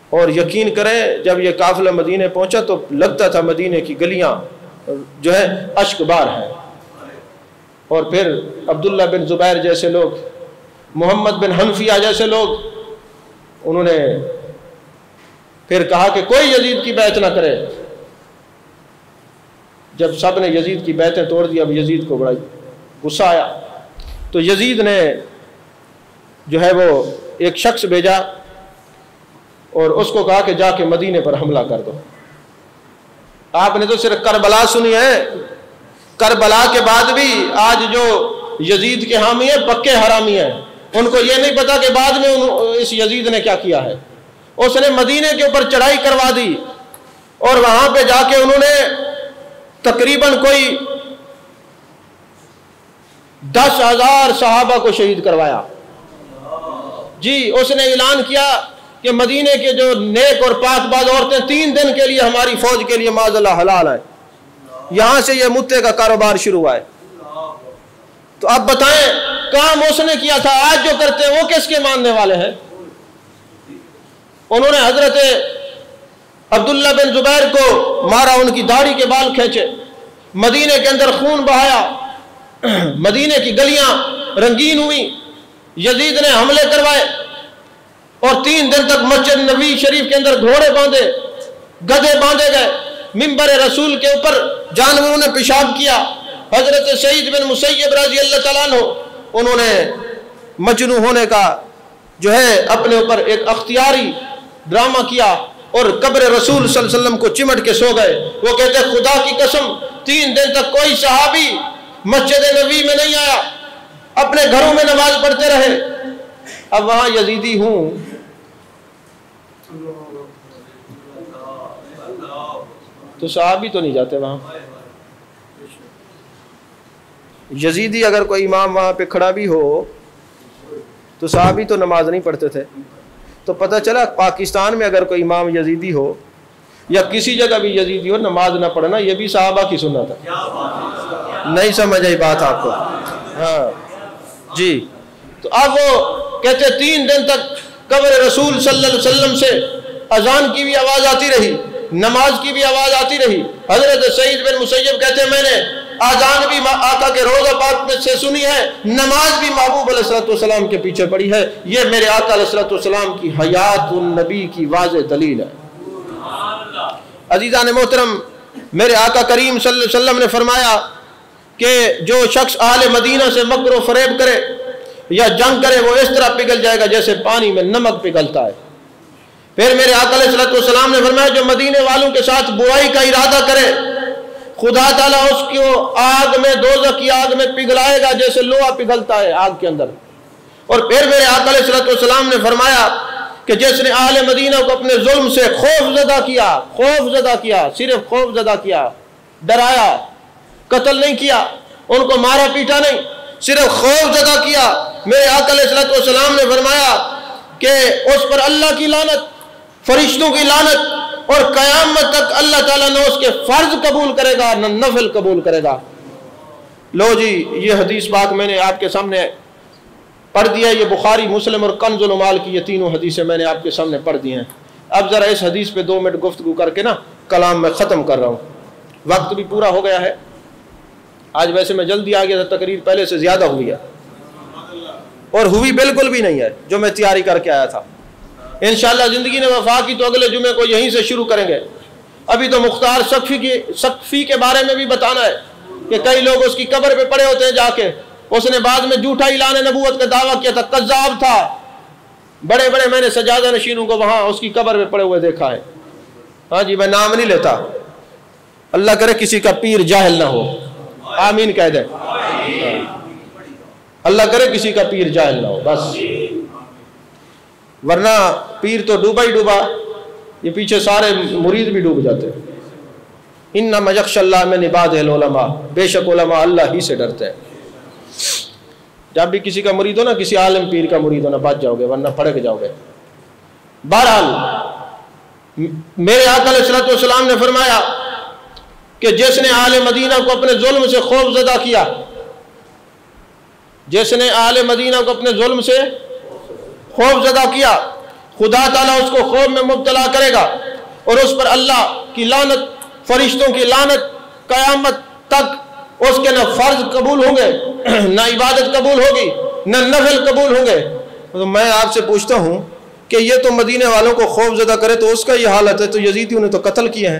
اور یقین کریں جب یہ قافلہ مدینے پہنچا تو لگتا تھا مدینے کی گلیاں جو ہے اشک بار ہے۔ اور پھر عبداللہ بن زبیر جیسے لوگ، محمد بن حنفیہ جیسے لوگ، انہوں نے پھر کہا کہ کوئی یزید کی بیعت نہ کرے، جب سب نے یزید کی بیعتیں توڑ دی، اب یزید کو بڑا غصہ آیا، تو یزید نے جو ہے وہ ایک شخص بھیجا اور اس کو کہا کہ جا کے مدینے پر حملہ کر دو۔ آپ نے تو صرف کربلا سنی ہے، کربلا کے بعد بھی آج جو یزید کے حامی ہیں پکے حرامی ہیں، ان کو یہ نہیں پتا کہ بعد میں اس یزید نے کیا کیا ہے۔ اس نے مدینے کے اوپر چڑھائی کروا دی اور وہاں پہ جا کے انہوں نے تقریباً کوئی 10,000 صحابہ کو شہید کروایا۔ جی اس نے اعلان کیا کہ مدینے کے جو نیک اور پاک باز عورتیں 3 دن کے لیے ہماری فوج کے لیے معاذ اللہ حلال ہیں۔ یہاں سے یہ متے کا کاروبار شروع ہوا ہے۔ تو اب بتائیں کام اس نے کیا تھا، آج جو کرتے ہیں وہ کس کے ماننے والے ہیں؟ انہوں نے حضرت عبداللہ بن زبیر کو مارا، ان کی داڑھی کے بال کھینچے، مدینے کے اندر خون بہایا، مدینے کی گلیاں رنگین ہوئی، یزید نے حملے کروائے اور 3 دن تک مسجد نبوی شریف کے اندر گھوڑے باندھے، گدھے باندھے گئے، ممبر رسول کے اوپر جانوروں نے پیشاب کیا۔ حضرت سعید بن مسیب رضی اللہ تعالیٰ عنہ انہوں نے مجنون ہونے کا جو ہے اپنے اوپر ایک اختیاری ڈرامہ کیا اور قبر رسول صلی اللہ علیہ وسلم کو چمٹ کے سو گئے۔ وہ کہتے خدا کی قسم 3 دن تک کوئی صحابی مسجد نبوی میں نہیں آیا، اپنے گھروں میں نماز پڑھتے رہے۔ اب وہاں یزیدی ہوں، تو صحابی تو نہیں جاتے وہاں۔ یزیدی اگر کوئی امام وہاں پہ کھڑا بھی ہو تو صحابی تو نماز نہیں پڑھتے تھے۔ تو پتہ چلا پاکستان میں اگر کوئی امام یزیدی ہو یا کسی جگہ بھی یزیدی ہو، نماز نہ پڑھنا یہ بھی صحابہ کی سنت ہے۔ نہیں سمجھ آئی بات آپ کو؟ ہاں جی۔ تو اب وہ کہتے 3 دن تک قبر رسول صلی اللہ علیہ وسلم سے اذان کی بھی آواز آتی رہی، نماز کی بھی آواز آتی رہی۔ حضرت سعید بن مسیب کہتے ہیں میں نے اذان بھی آقا کے روضہ پاک میں سے سنی ہے، نماز بھی محبوب علیہ الصلوۃ والسلام کے پیچھے پڑھی ہے۔ یہ میرے آقا علیہ الصلوۃ والسلام کی حیات النبی کی واضح دلیل ہے۔ عزیزان محترم، میرے آقا کریم صلی اللہ علیہ وسلم نے فرمایا کہ جو شخص اہل مدینہ سے مکر و فریب کرے یا جنگ کرے وہ اس طرح پگھل جائے گا جیسے پانی میں نمک پگھلتا ہے۔ پھر میرے آقا علیہ الصلوۃ والسلام نے فرمایا جو مدینے والوں کے ساتھ برائی کا ارادہ کرے خدا تعالیٰ اس کو آگ میں، دوزخ کی آگ میں پگھلائے گا جیسے لوہا پگھلتا ہے آگ کے اندر۔ اور پھر میرے آقا علیہ الصلوۃ والسلام نے فرمایا کہ جس نے اہل مدینہ کو اپنے ظلم سے خوف زدہ کیا، صرف خوف زدہ کیا، ڈرایا، قتل نہیں کیا، ان کو مارا پیٹا نہیں، صرف خوف زدہ کیا، میرے آقا علیہ الصلوۃ والسلام نے فرمایا کہ اس پر اللہ کی لعنت، فرشتوں کی لعنت، اور قیامت تک اللہ تعالیٰ نہ اس کے فرض قبول کرے گا نہ نفل قبول کرے گا۔ لو جی یہ حدیث پاک میں نے آپ کے سامنے پڑھ دیا، یہ بخاری، مسلم اور کنز المال کی یہ تینوں حدیثیں میں نے آپ کے سامنے پڑھ دی ہیں۔ اب ذرا اس حدیث پہ 2 منٹ گفتگو کر کے نا کلام میں ختم کر رہا ہوں، وقت بھی پورا ہو گیا ہے۔ آج ویسے میں جلدی آ گیا تھا، تقریر پہلے سے زیادہ ہوئی ہے اور ہوئی بالکل بھی نہیں ہے جو میں تیاری کر کے آیا تھا۔ انشاءاللہ زندگی نے وفا کی تو اگلے جمعے کو یہیں سے شروع کریں گے۔ ابھی تو مختار سقفی کے بارے میں بھی بتانا ہے کہ کئی لوگ اس کی قبر پہ پڑے ہوتے ہیں جا کے، اس نے بعد میں جھوٹا اعلان نبوت کا دعویٰ کیا تھا، کذاب تھا۔ بڑے بڑے میں نے سجادہ نشینوں کو وہاں اس کی قبر پہ پڑے ہوئے دیکھا ہے۔ ہاں جی میں نام نہیں لیتا، اللہ کرے کسی کا پیر جاہل نہ ہو، آمین کہہ دیں، اللہ کرے کسی کا پیر جاہل نہ ہو بس، ورنہ پیر تو ڈوبا ہی ڈوبا، یہ پیچھے سارے مرید بھی ڈوب جاتے ہیں۔ انما یخشی اللہ من عبادہ العلماء، بے شک علماء اللہ ہی سے ڈرتے ہیں۔ جب بھی کسی کا مرید ہو نا، کسی عالم پیر کا مرید ہو نا، بچ جاؤ گے ورنہ پھڑک جاؤ گے۔ بہرحال میرے آقا علیہ الصلوۃ والسلام نے فرمایا کہ جس نے اہل مدینہ کو اپنے ظلم سے خوف زدہ کیا، جس نے اہل مدینہ کو اپنے ظلم سے خوف زدہ کیا، خدا تعالیٰ اس کو خوف میں مبتلا کرے گا اور اس پر اللہ کی لعنت، فرشتوں کی لعنت، قیامت تک اس کے نہ فرض قبول ہوں گے، نہ عبادت قبول ہوگی، نہ نفل قبول ہوں گے۔ تو میں آپ سے پوچھتا ہوں کہ یہ تو مدینے والوں کو خوف زدہ کرے تو اس کا یہ حالت ہے، تو یزیدیوں نے تو قتل کیے ہیں۔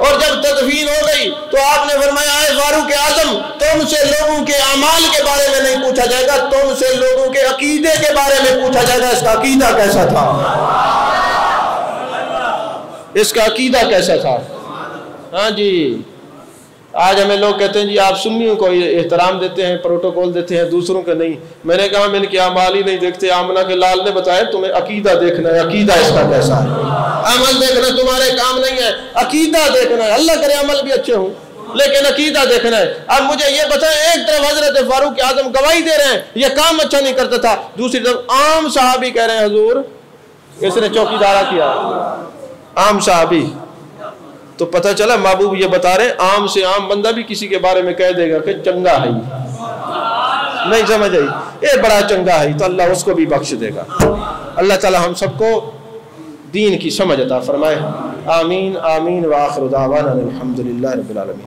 اور جب تدفین ہو گئی تو آپ نے فرمایا اے فاروق اعظم تم سے لوگوں کے اعمال کے بارے میں نہیں پوچھا جائے گا، تم سے لوگوں کے عقیدے کے بارے میں پوچھا جائے گا، اس کا عقیدہ کیسا تھا، اس کا عقیدہ کیسا تھا۔ ہاں جی، آج ہمیں لوگ کہتے ہیں جی آپ سنیوں کو احترام دیتے ہیں، پروٹوکول دیتے ہیں، دوسروں کے نہیں۔ میں نے کہا میں ان کے اعمال ہی نہیں دیکھتے، آمنہ کے لال نے بتایا تمہیں عقیدہ دیکھنا ہے، عقیدہ اس کا کیسا ہے۔ عمل دیکھنا تمہارے کام نہیں ہے، عقیدہ دیکھنا ہے۔ اللہ کرے عمل بھی اچھے ہوں لیکن عقیدہ دیکھنا ہے۔ اب مجھے یہ بتائیں، ایک طرف حضرت فاروق اعظم گواہی دے رہے ہیں یہ کام اچھا نہیں کرتا تھا، دوسری طرف عام صحابی کہہ رہے ہیں حضور اس نے چوکیدارہ کیا، عام صحابی۔ تو پتہ چلا محبوب یہ بتا رہے ہیں عام سے عام بندہ بھی کسی کے بارے میں کہہ دے گا کہ چنگا ہے، نہیں سمجھ آئی، یہ بڑا چنگا ہے تو اللہ اس کو بھی بخش دے گا۔ اللہ تعالی ہم سب کو دین کی سمجھ عطا فرمائے، آمین آمین، وآخر دعوانا الحمدللہ رب العالمین۔